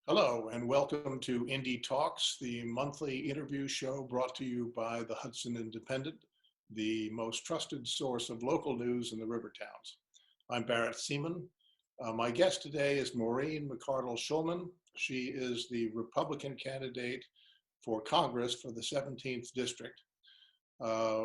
Hello, and welcome to Indy Talks, the monthly interview show brought to you by the Hudson Independent, the most trusted source of local news in the river towns. I'm Barrett Seaman. My guest today is Maureen McCardle-Schulman. She is the Republican candidate for Congress for the 17th District.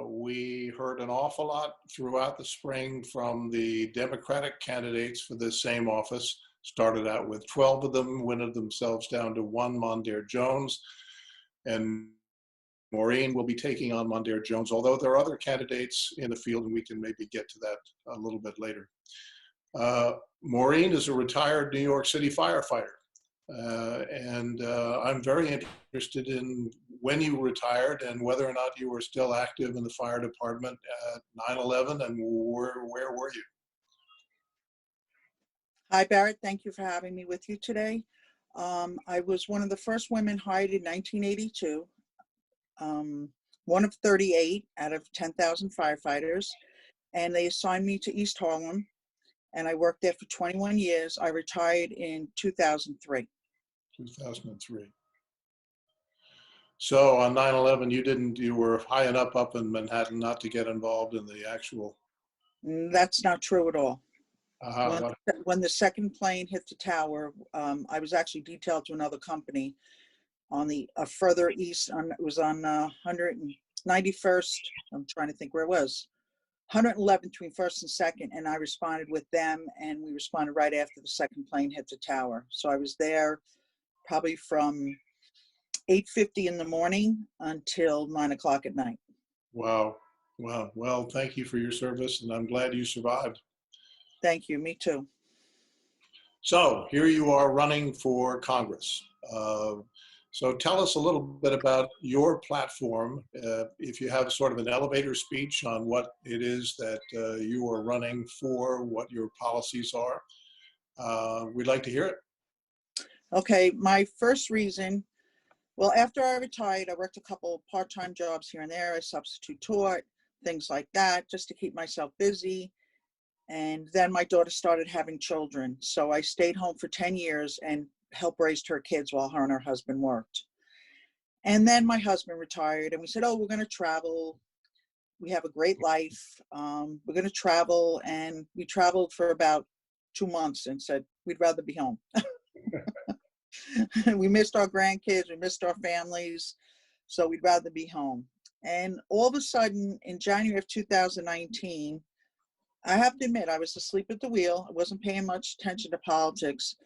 We heard an awful lot throughout the spring from the Democratic candidates for this same office. Started out with 12 of them, winnowed themselves down to one, Mondaire Jones. And Maureen will be taking on Mondaire Jones, although there are other candidates in the field, and we can maybe get to that a little bit later. Maureen is a retired New York City firefighter. I'm very interested in when you retired and whether or not you were still active in the fire department at 9/11, and where were you? Hi, Barrett. Thank you for having me with you today. I was one of the first women hired in 1982, one of 38 out of 10,000 firefighters, and they assigned me to East Harlem, and I worked there for 21 years. I retired in 2003. 2003. So on 9/11, you were high enough up in Manhattan not to get involved in the actual. That's not true at all. What? When the second plane hit the tower, I was actually detailed to another company on the further east. It was on 191st. I'm trying to think where it was. 111 between first and second, and I responded with them, and we responded right after the second plane hit the tower. So I was there probably from 8:50 in the morning until 9 o'clock at night. Wow. Wow. Well, thank you for your service, and I'm glad you survived. Thank you. Me too. So here you are running for Congress. So tell us a little bit about your platform. If you have sort of an elevator speech on what it is that you are running for, what your policies are, we'd like to hear it. Okay, my first reason, well, after I retired, I worked a couple part-time jobs here and there. I substitute taught, things like that, just to keep myself busy. And then my daughter started having children. So I stayed home for 10 years and helped raise her kids while her and her husband worked. And then my husband retired, and we said, oh, we're going to travel. We have a great life. We're going to travel. And we traveled for about 2 months and said, we'd rather be home. We missed our grandkids. We missed our families. So we'd rather be home. And all of a sudden, in January of 2019, I have to admit, I was asleep at the wheel. I wasn't paying much attention to politics.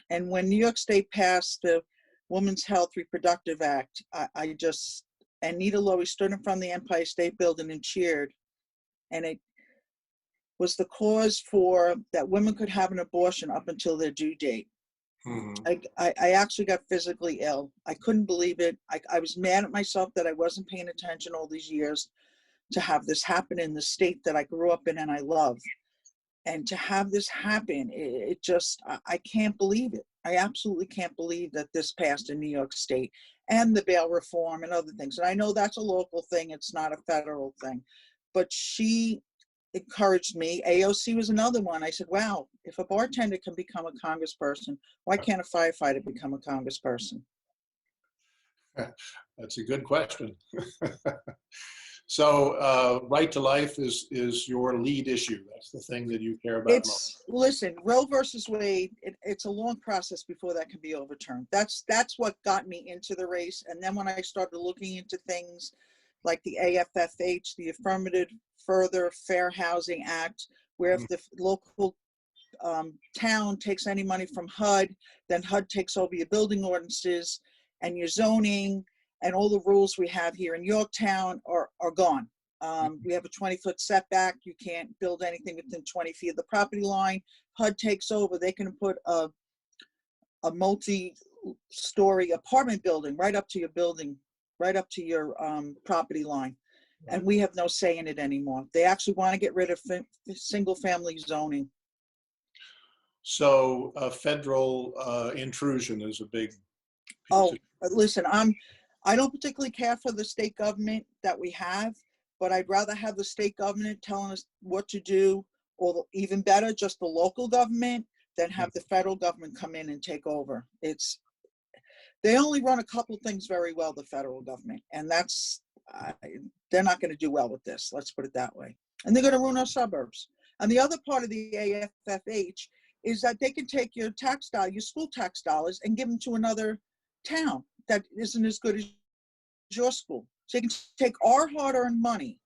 And when New York State passed the Women's Health Reproductive Act, and Nita Lowey stood in front of the Empire State Building and cheered. And it was the cause for that women could have an abortion up until their due date. Mm-hmm. I actually got physically ill. I couldn't believe it. I was mad at myself that I wasn't paying attention all these years to have this happen in the state that I grew up in and I love. And to have this happen, it just, I can't believe it. I absolutely can't believe that this passed in New York State, and the bail reform and other things. And I know that's a local thing. It's not a federal thing. But she encouraged me. AOC was another one. I said, wow, if a bartender can become a congressperson, why can't a firefighter become a congressperson? That's a good question. So right to life is your lead issue. That's the thing that you care about most. Listen, Roe versus Wade, it's a long process before that can be overturned. That's what got me into the race. And then when I started looking into things like the AFFH, the Affirmative Further Fair Housing Act, where if the local town takes any money from HUD, then HUD takes over your building ordinances and your zoning, and all the rules we have here in Yorktown are gone. We have a 20-foot setback. You can't build anything within 20 feet of the property line. HUD takes over. They can put a multi-story apartment building right up to your building, right up to your property line. And we have no say in it anymore. They actually want to get rid of single-family zoning. So federal intrusion is a big piece. Oh, listen, I don't particularly care for the state government that we have, but I'd rather have the state government telling us what to do, or even better, just the local government, than have the federal government come in and take over. It's They only run a couple things very well, the federal government, and that's they're not going to do well with this. Let's put it that way. And they're going to ruin our suburbs. And the other part of the AFFH is that they can take your tax dollar, your school tax dollars, and give them to another town that isn't as good as your school. So they can take our hard-earned money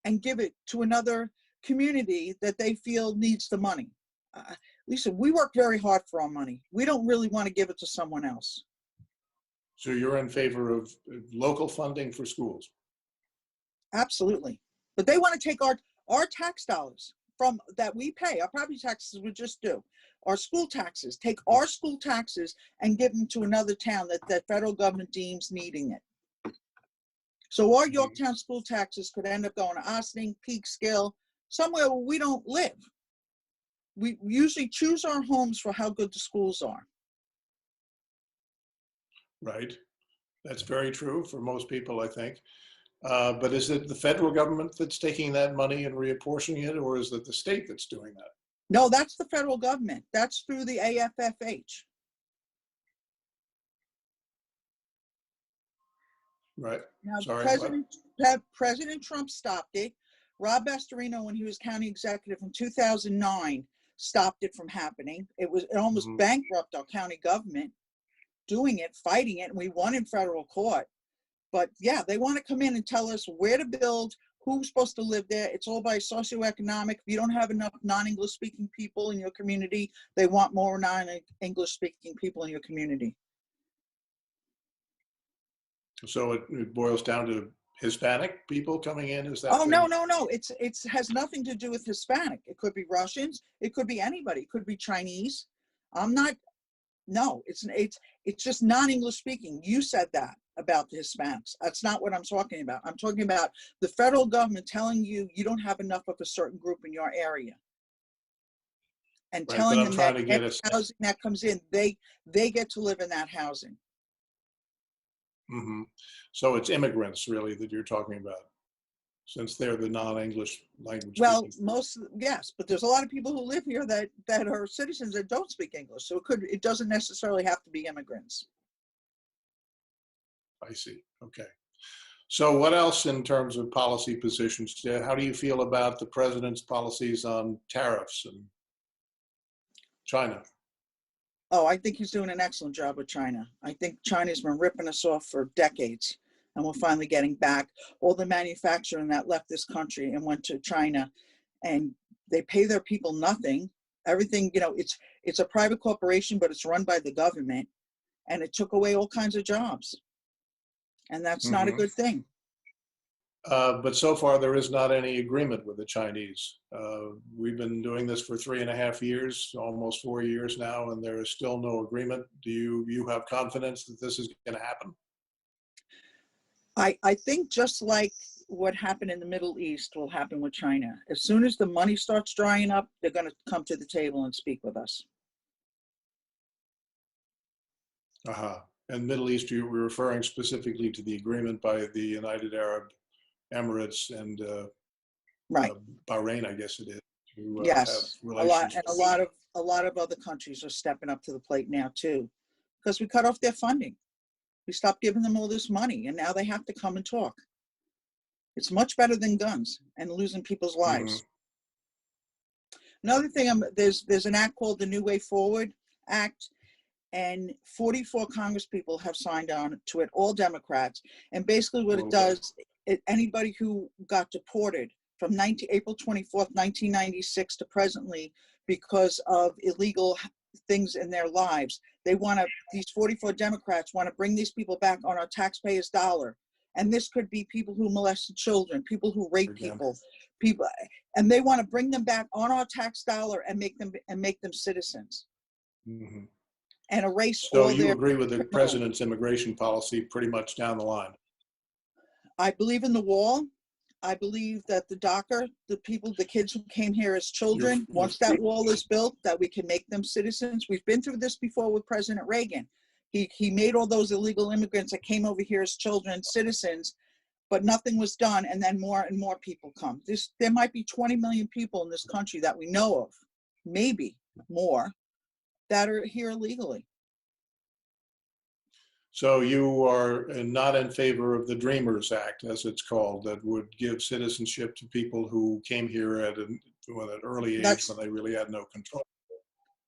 and give it to another community that they feel needs the money. Lisa, we work very hard for our money. We don't really want to give it to someone else. So you're in favor of local funding for schools? Absolutely. But they want to take our tax dollars from that we pay, our property taxes we just do, our school taxes, take our school taxes and give them to another town that the federal government deems needing it. So our Yorktown school taxes could end up going to Ossining, Peekskill, somewhere where we don't live. We usually choose our homes for how good the schools are. Right. That's very true for most people, I think. But is it the federal government that's taking that money and reapportioning it, or is it the state that's doing that? No, that's the federal government. That's through the AFFH. Right. Now, Sorry, President Trump stopped it. Rob Bastarino, when he was county executive in 2009, stopped it from happening. It almost bankrupt our county government doing it, fighting it, and we won in federal court. But yeah, they want to come in and tell us where to build, who's supposed to live there. It's all by socioeconomic. If you don't have enough non-English speaking people in your community, they want more non-English speaking people in your community. So it boils down to Hispanic people coming in? Is that? Oh, no. It has nothing to do with Hispanic. It could be Russians. It could be anybody. It could be Chinese. No, it's just non-English speaking. You said that about the Hispanics. That's not what I'm talking about. I'm talking about the federal government telling you you don't have enough of a certain group in your area. And telling them that every housing that comes in, they get to live in that housing. Mm-hmm. So it's immigrants really that you're talking about, since they're the non-English language. Well, yes, but there's a lot of people who live here that are citizens that don't speak English. So it doesn't necessarily have to be immigrants. I see. Okay. So what else in terms of policy positions? How do you feel about the president's policies on tariffs and China? Oh, I think he's doing an excellent job with China. I think China's been ripping us off for decades, and we're finally getting back. All the manufacturing that left this country and went to China, and they pay their people nothing. Everything, it's a private corporation, but it's run by the government, and it took away all kinds of jobs. And that's not a good thing. But so far, there is not any agreement with the Chinese. We've been doing this for 3.5 years, almost 4 years now, and there is still no agreement. Do you have confidence that this is going to happen? I think just like what happened in the Middle East will happen with China. As soon as the money starts drying up, they're going to come to the table and speak with us. And Middle East, you were referring specifically to the agreement by the United Arab Emirates and right. Bahrain, I guess it is. Yes, a lot of other countries are stepping up to the plate now too, because we cut off their funding. We stopped giving them all this money, and now they have to come and talk. It's much better than guns and losing people's lives. Another thing, there's an act called the New Way Forward Act, and 44 congresspeople have signed on to it, all Democrats. And basically what it does, anybody who got deported from April 24th, 1996 to presently because of illegal things in their lives, these 44 Democrats want to bring these people back on our taxpayers' dollar. And this could be people who molested children, people who rape people, and they want to bring them back on our tax dollar and make them citizens. And erase all their. So you agree with the president's immigration policy pretty much down the line? I believe in the wall. I believe that the DACA, the kids who came here as children, once that wall is built, that we can make them citizens. We've been through this before with President Reagan. He made all those illegal immigrants that came over here as children citizens, but nothing was done. And then more and more people come. There might be 20 million people in this country that we know of, maybe more, that are here illegally. So you are not in favor of the Dreamers Act, as it's called, that would give citizenship to people who came here at an early age when That's they really had no control.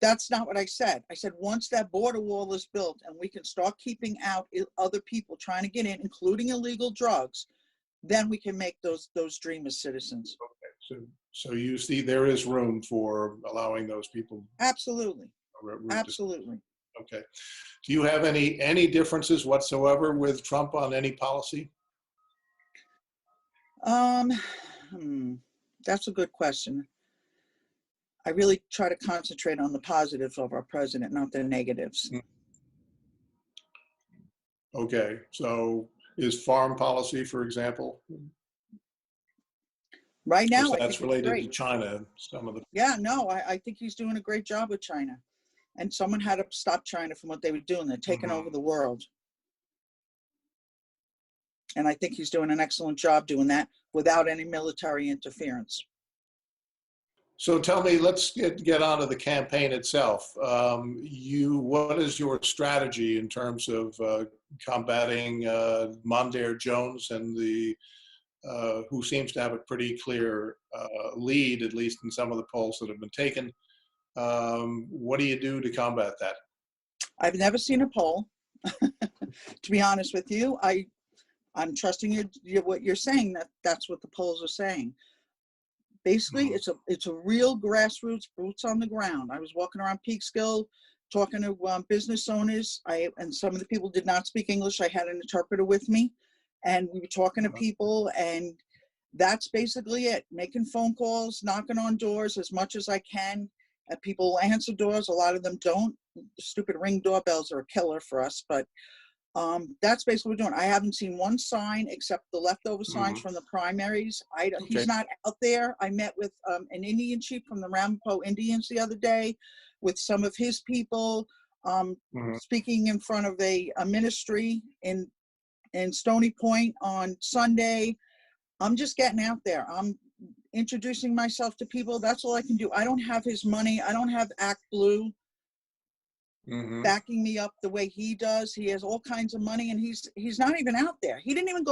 that's not what I said. I said once that border wall is built and we can start keeping out other people trying to get in, including illegal drugs, then we can make those dreamers citizens. So you see there is room for allowing those people. Absolutely. Absolutely. Okay. Do you have any differences whatsoever with Trump on any policy? Um, that's a good question. I really try to concentrate on the positives of our president, not the negatives. Okay. So is foreign policy, for example, Right because now, I think that's it's related to great. China, some of the. Yeah, no, I think he's doing a great job with China. And someone had to stop China from what they were doing. They're taking over the world. And I think he's doing an excellent job doing that without any military interference. So tell me, let's get on to the campaign itself. What is your strategy in terms of combating Mondaire Jones and who seems to have a pretty clear lead, at least in some of the polls that have been taken? What do you do to combat that? I've never seen a poll. To be honest with you, I'm trusting what you're saying, that's what the polls are saying. Basically, it's a real grassroots, boots on the ground. I was walking around Peekskill talking to business owners. And some of the people did not speak English. I had an interpreter with me, and we were talking to people, and that's basically it. Making phone calls, knocking on doors as much as I can. People answer doors. A lot of them don't. Stupid Ring doorbells are a killer for us, but that's basically what we're doing. I haven't seen one sign except the leftover signs from the primaries. He's not out there. I met with an Indian chief from the Ramapo Indians the other day with some of his people, speaking in front of a ministry in Stony Point on Sunday. I'm just getting out there. I'm introducing myself to people. That's all I can do. I don't have his money. I don't have Act Blue backing me up the way he does. He has all kinds of money, and he's not even out there. He didn't even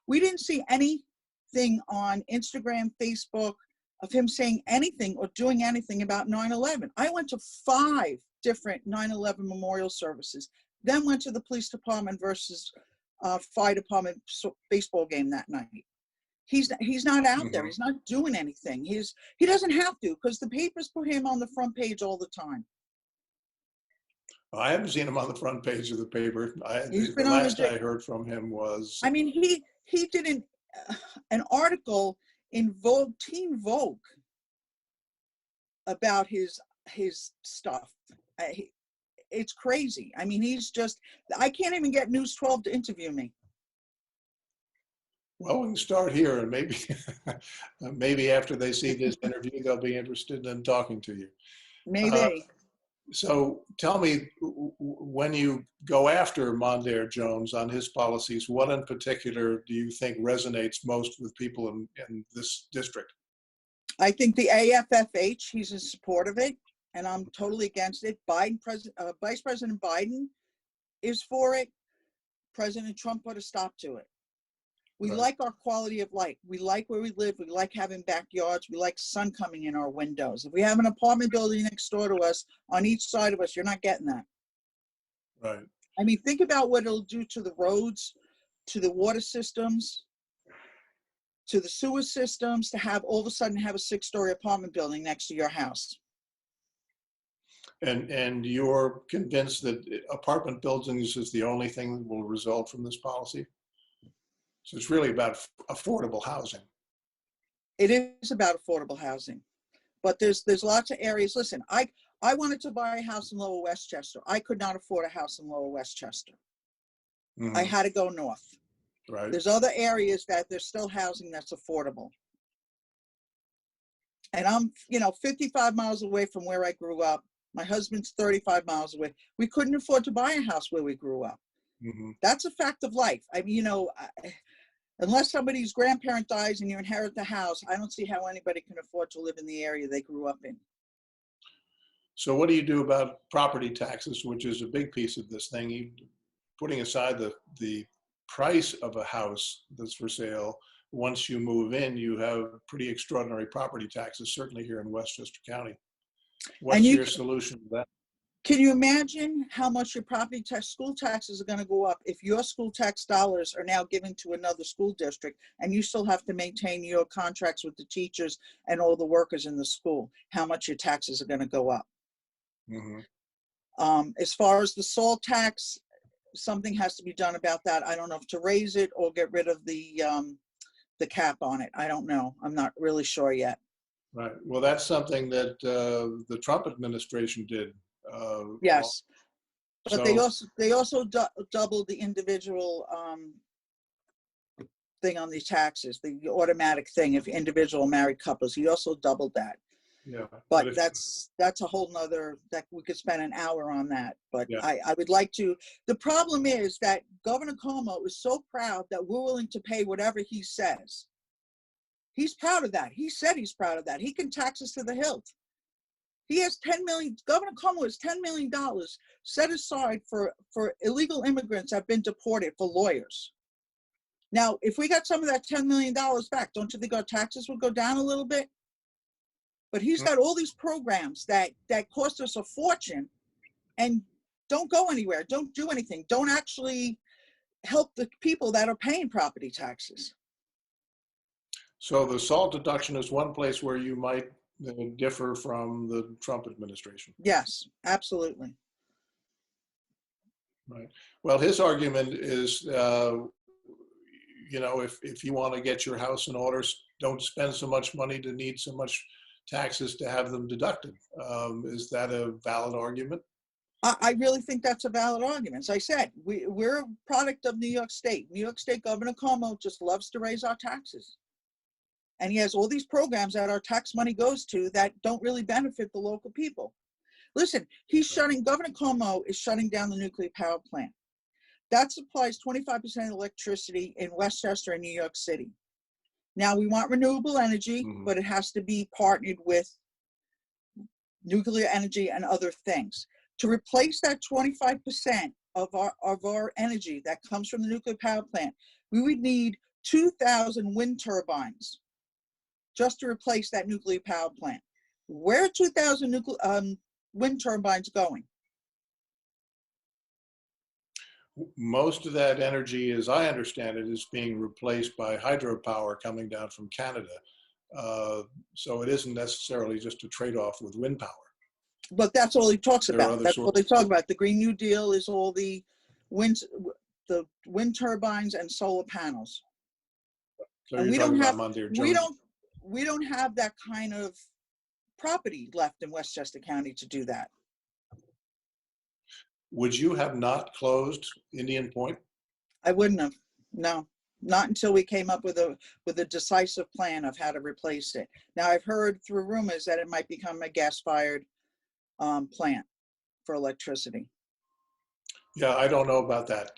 we didn't see anything on Instagram, Facebook of him saying anything or doing anything about 9/11. I went to 5 different 9/11 memorial services, then went to the police department versus fire department baseball game that night. He's not out there. He's not doing anything. He doesn't have to, because the papers put him on the front page all the time. I haven't seen him on the front page of the paper. The last I heard from him was. I mean, he did an article in Vogue, Teen Vogue, about his stuff. It's crazy. I mean, I can't even get News 12 to interview me. Well, we can start here, and maybe after they see this interview, they'll be interested in talking to you. Maybe. So tell me, when you go after Mondaire Jones on his policies, what in particular do you think resonates most with people in this district? I think the AFFH, he's in support of it, and I'm totally against it. Vice President Biden is for it. President Trump put a stop to it. We like our quality of life. We like where we live. We like having backyards. We like sun coming in our windows. If we have an apartment building next door to us, on each side of us, you're not getting that. Right. I mean, think about what it'll do to the roads, to the water systems, to the sewer systems, to have all of a sudden have a 6-story apartment building next to your house. And you're convinced that apartment buildings is the only thing that will result from this policy? So it's really about affordable housing. It is about affordable housing, but there's lots of areas. Listen, I wanted to buy a house in Lower Westchester. I could not afford a house in Lower Westchester. I had to go north. Right. There's other areas that there's still housing that's affordable. And I'm, 55 miles away from where I grew up. My husband's 35 miles away. We couldn't afford to buy a house where we grew up. That's a fact of life. I mean, unless somebody's grandparent dies and you inherit the house, I don't see how anybody can afford to live in the area they grew up in. So what do you do about property taxes, which is a big piece of this thing? putting aside the price of a house that's for sale, once you move in, you have pretty extraordinary property taxes, certainly here in Westchester County. And What's your solution to that? can you imagine how much your property tax, school taxes are going to go up if your school tax dollars are now given to another school district and you still have to maintain your contracts with the teachers and all the workers in the school? How much your taxes are going to go up? As far as the salt tax, something has to be done about that. I don't know if to raise it or get rid of the cap on it. I don't know. I'm not really sure yet. Right. Well, that's something that the Trump administration did. Yes, but so, they also doubled the individual thing on the taxes, the automatic thing if individual married couples. He also doubled that. yeah. But that's a whole nother, that we could spend an hour on that. But yeah. I would like to. The problem is that Governor Cuomo is so proud that we're willing to pay whatever he says. He's proud of that. He said he's proud of that. He can tax us to the hilt. He has 10 million, Governor Cuomo has $10 million set aside for illegal immigrants that have been deported for lawyers. Now, if we got some of that $10 million back, don't you think our taxes would go down a little bit? But he's got all these programs that cost us a fortune and don't go anywhere, don't do anything, don't actually help the people that are paying property taxes. So the SALT deduction is one place where you might differ from the Trump administration. Yes, absolutely. Right. Well, his argument is, you know, if you want to get your house in order, don't spend so much money to need so much taxes to have them deducted. Is that a valid argument? I really think that's a valid argument. As I said, we're a product of New York State. New York State Governor Cuomo just loves to raise our taxes. And he has all these programs that our tax money goes to that don't really benefit the local people. Listen, Governor Cuomo is shutting down the nuclear power plant. That supplies 25% of electricity in Westchester and New York City. Now, we want renewable energy, but it has to be partnered with nuclear energy and other things. To replace that 25% of our energy that comes from the nuclear power plant, we would need 2,000 wind turbines just to replace that nuclear power plant. Where are 2,000 wind turbines going? Most of that energy, as I understand it, is being replaced by hydropower coming down from Canada. So it isn't necessarily just a trade-off with wind power. But that's all he talks about. That's what they talk about. The Green New Deal is all the wind turbines and solar panels. So and we don't have that kind of property left in Westchester County to do that. Would you have not closed Indian Point? I wouldn't have. No, not until we came up with a decisive plan of how to replace it. Now, I've heard through rumors that it might become a gas-fired plant for electricity. Yeah, I don't know about that.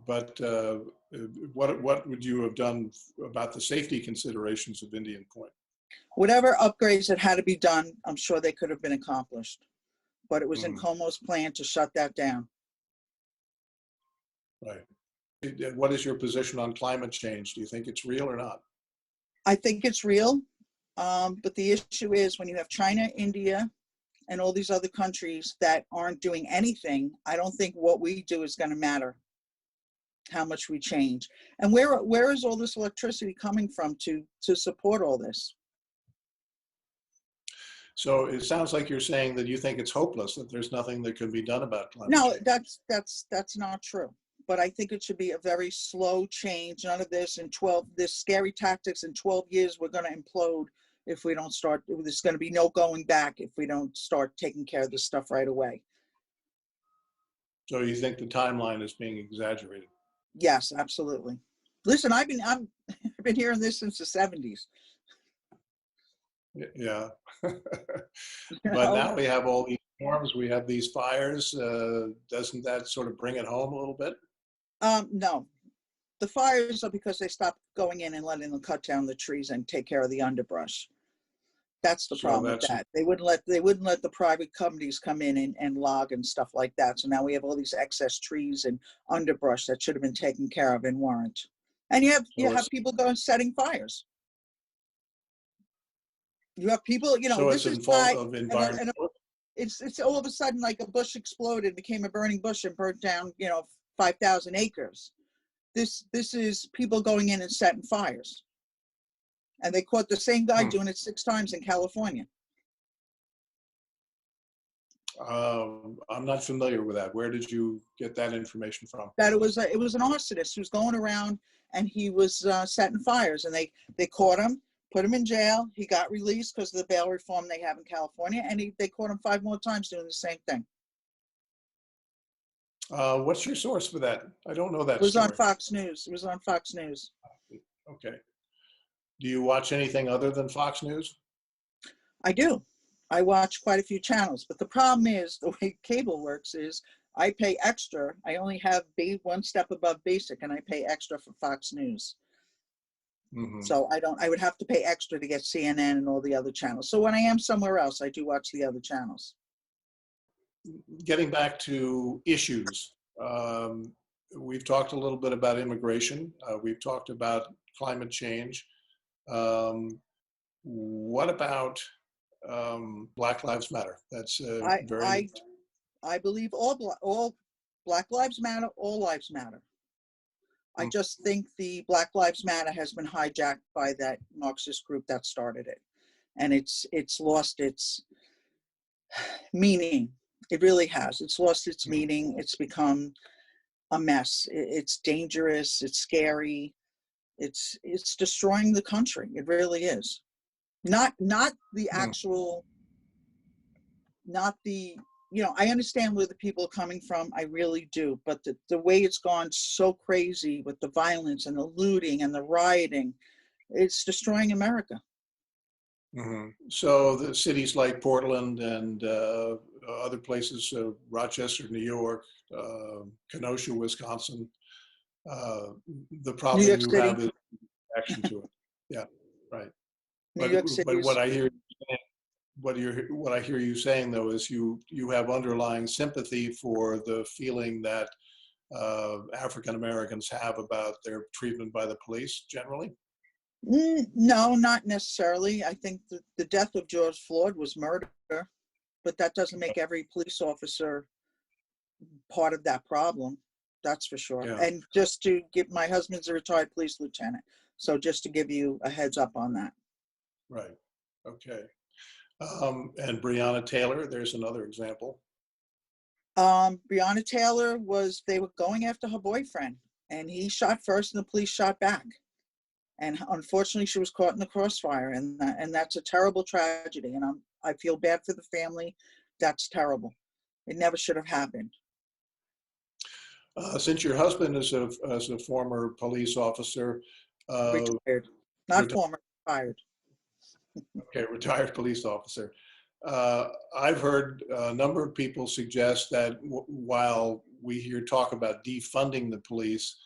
But what would you have done about the safety considerations of Indian Point? Whatever upgrades that had to be done, I'm sure they could have been accomplished. But it was in Cuomo's plan to shut that down. Right. What is your position on climate change? Do you think it's real or not? I think it's real. But the issue is when you have China, India, and all these other countries that aren't doing anything, I don't think what we do is going to matter, how much we change. And where is all this electricity coming from to support all this? So it sounds like you're saying that you think it's hopeless, that there's nothing that can be done about climate change. No, that's not true. But I think it should be a very slow change. None of this this scary tactics in 12 years, we're going to implode if we don't start. There's going to be no going back if we don't start taking care of this stuff right away. So you think the timeline is being exaggerated? Yes, absolutely. Listen, I've been hearing this since the 70s. Yeah. But now we have all these storms, we have these fires. Doesn't that sort of bring it home a little bit? No. The fires are because they stopped going in and letting them cut down the trees and take care of the underbrush. That's the So problem with that's, that. They wouldn't let the private companies come in and log and stuff like that. So now we have all these excess trees and underbrush that should have been taken care of and weren't. And you so have it's, people going setting fires. You have people, so this it's is in fault why, of and environmental. it's all of a sudden like a bush exploded, became a burning bush and burnt down, 5,000 acres. This is people going in and setting fires. And they caught the same guy Hmm. doing it 6 times in California. I'm not familiar with that. Where did you get that information from? That it was an arsonist who was going around and he was setting fires, and they caught him, put him in jail. He got released because of the bail reform they have in California, and they caught him 5 more times doing the same thing. What's your source for that? I don't know It that was on story. Fox News. It was on Fox News. Okay. Do you watch anything other than Fox News? I do. I watch quite a few channels, but the problem is the way cable works is I pay extra. I only have one step above basic, and I pay extra for Fox News. Hmm. So I would have to pay extra to get CNN and all the other channels. So when I am somewhere else, I do watch the other channels. Getting back to issues, we've talked a little bit about immigration. We've talked about climate change. Um, what about Black Lives Matter? That's I very. I I believe all Black Lives Matter, all lives matter. I Mm, just think the Black Lives Matter has been hijacked by that Marxist group that started it, and it's lost its meaning. It really has. It's lost its mm, meaning. It's become a mess. It's dangerous. It's scary. It's destroying the country. It really is. Not the mm. actual, not the, I understand where the people are coming from. I really do. But the way it's gone so crazy with the violence and the looting and the rioting, it's destroying America. So the cities like Portland and other places, Rochester, New York, Kenosha, Wisconsin, uh, the New problem York you City, have is action to it. Yeah, right. New But York City what is, I hear what I hear you saying though is you have underlying sympathy for the feeling that African Americans have about their treatment by the police generally. no, not necessarily. I think the death of George Floyd was murder, but that doesn't make every police officer part of that problem. That's for sure. Yeah, And just to give, my husband's a retired police lieutenant. So just to give you a heads up on that. right. Okay. And Breonna Taylor, there's another example. Breonna Taylor they were going after her boyfriend, and he shot first and the police shot back. And unfortunately she was caught in the crossfire, and that's a terrible tragedy. And I feel bad for the family. That's terrible. It never should have happened. Since your husband is as a former police officer, uh, Retired, not former, retired. okay, retired police officer. I've heard a number of people suggest that while we hear talk about defunding the police,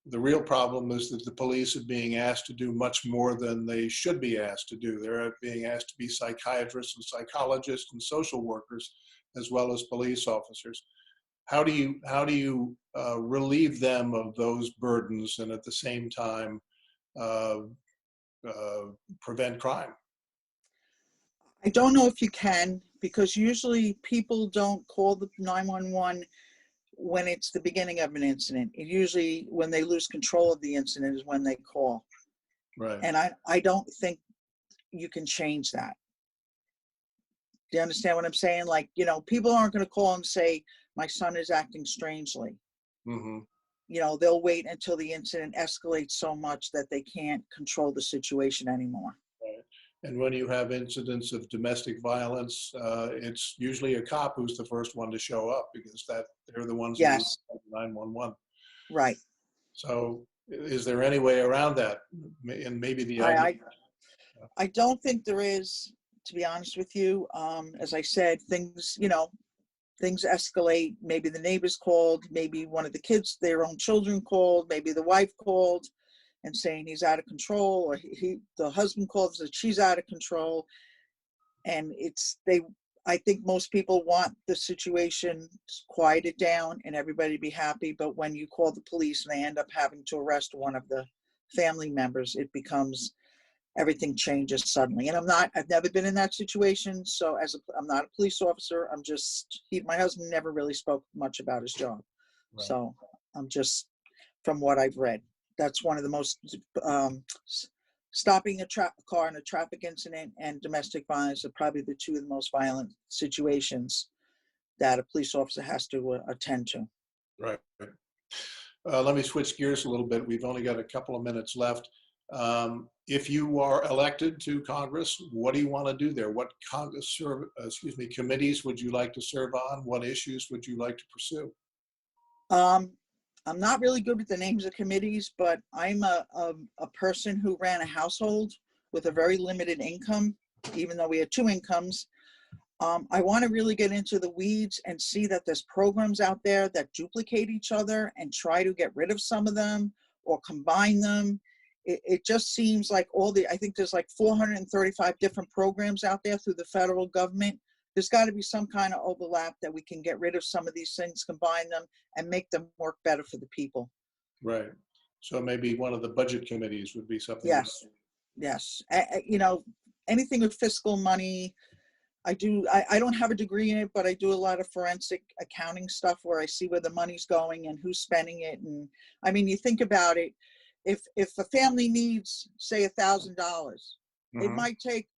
the real problem is that the police are being asked to do much more than they should be asked to do. They're being asked to be psychiatrists and psychologists and social workers, as well as police officers. How do you relieve them of those burdens and at the same time uh, prevent crime? I don't know if you can, because usually people don't call the 911 when it's the beginning of an incident. It usually, when they lose control of the incident, is when they call. Right. And I don't think you can change that. Do you understand what I'm saying? Like, people aren't going to call and say, my son is acting strangely. Hmm. They'll wait until the incident escalates so much that they can't control the situation anymore. Right. And when you have incidents of domestic violence, it's usually a cop who's the first one to show up because they're the ones who Yes, 911. right. So, is there any way around that? And maybe the I, idea. I I don't think there is, to be honest with you. As I said, things escalate. Maybe the neighbors called, maybe one of the kids, their own children called, maybe the wife called and saying he's out of control, or the husband called and said she's out of control. And I think most people want the situation quieted down and everybody to be happy. But when you call the police and they end up having to arrest one of the family members, it becomes, everything changes suddenly. And I've never been in that situation. So I'm not a police officer. My husband never really spoke much about his job. Right. So I'm just, from what I've read, that's one of the most, stopping a car in a traffic incident and domestic violence are probably the two of the most violent situations that a police officer has to attend to. Right. Let me switch gears a little bit. We've only got a couple of minutes left. If you are elected to Congress, what do you want to do there? What committees would you like to serve on? What issues would you like to pursue? I'm not really good with the names of committees, but I'm a person who ran a household with a very limited income, even though we had two incomes. I want to really get into the weeds and see that there's programs out there that duplicate each other and try to get rid of some of them or combine them. It just seems like I think there's like 435 different programs out there through the federal government. There's got to be some kind of overlap that we can get rid of some of these things, combine them, and make them work better for the people. Right. So maybe one of the budget committees would be something. Yes. Anything with fiscal money. I don't have a degree in it, but I do a lot of forensic accounting stuff where I see where the money's going and who's spending it. And I mean, you think about it, if a family needs, say, $1,000, it might take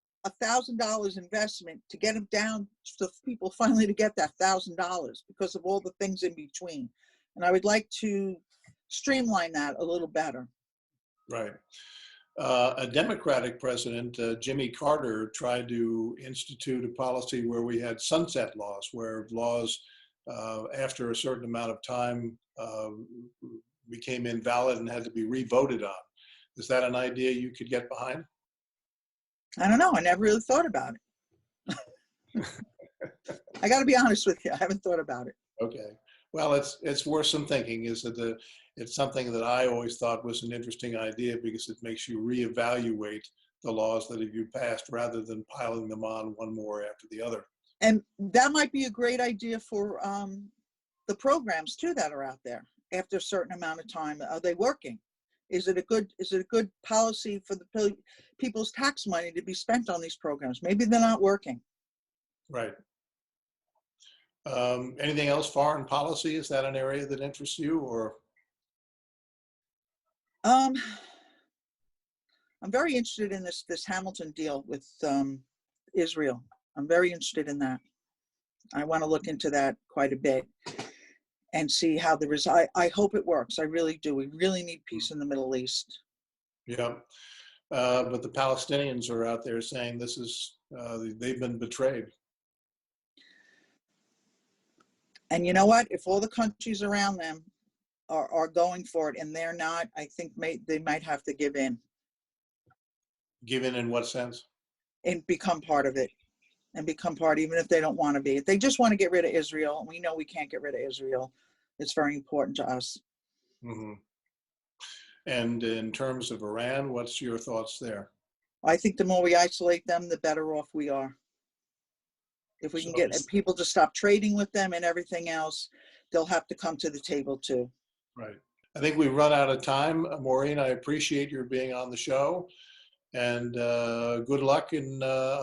$1,000 investment to get them down to people finally to get that $1,000 because of all the things in between. And I would like to streamline that a little better. Right. A Democratic president, Jimmy Carter, tried to institute a policy where we had sunset laws, where laws after a certain amount of time became invalid and had to be re-voted on. Is that an idea you could get behind? I don't know. I never really thought about it. I got to be honest with you. I haven't thought about it. Okay. Well, it's worth some thinking. It's something that I always thought was an interesting idea because it makes you reevaluate the laws that you passed rather than piling them on one more after the other. And that might be a great idea for the programs too that are out there. After a certain amount of time, are they working? Is it a good policy for the people's tax money to be spent on these programs? Maybe they're not working. Right. Anything else? Foreign policy, is that an area that interests you, or? I'm very interested in this Hamilton deal with Israel. I'm very interested in that. I want to look into that quite a bit and see how I hope it works. I really do. We really need peace in the Middle East. Yeah. But the Palestinians are out there saying they've been betrayed. And you know what? If all the countries around them are going for it and they're not, I think they might have to give in. Give in what sense? And become part of it. And become part, even if they don't want to be. If they just want to get rid of Israel, we know we can't get rid of Israel. It's very important to us. Mm-hmm. And in terms of Iran, what's your thoughts there? I think the more we isolate them, the better off we are. If we can get people to stop trading with them and everything else, they'll have to come to the table too. Right. I think we've run out of time. Maureen, I appreciate your being on the show. And good luck on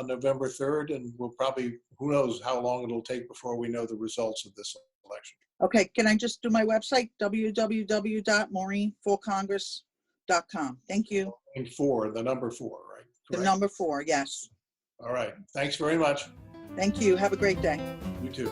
November 3rd. And we'll probably, who knows how long it'll take before we know the results of this election. Okay, can I just do my website, www.maureenforcongress.com. Thank you. And the number 4, right? Correct. The number 4, yes. All right. Thanks very much. Thank you. Have a great day. You too.